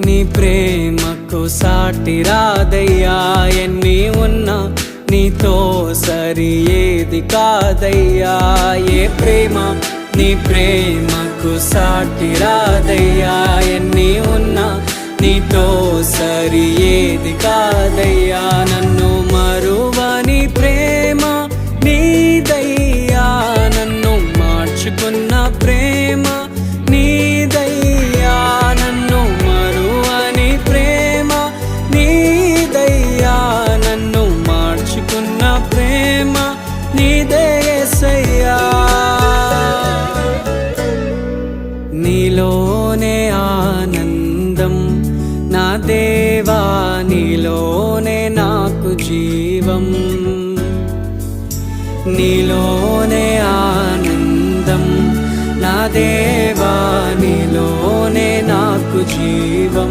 నీ ప్రేమకు సాటి రాదయ్యా, ఎన్ని ఉన్నా నీతో సరి ఏది కాదయ్యా. ఏ ప్రేమ నీ ప్రేమకు సాటి రాదయ్యా, ఎన్ని ఉన్నా నీతో సరి ఏది కాదయ్యా. నన్ను మరువని ప్రేమ నీదయ్యా, నన్ను మార్చుకున్న ప్రేమ నీదయ్యా. నన్ను మరువని ప్రేమ నీదయ్యా, నన్ను మార్చుకున్న ప్రేమ నీదే యేసయ్యా. నీలోనే ఆనందం నా దేవా, నీలోనే నాకు జీవం. నీలోనే ఆనందం నా దేవా, నీలోనే నాకు జీవం.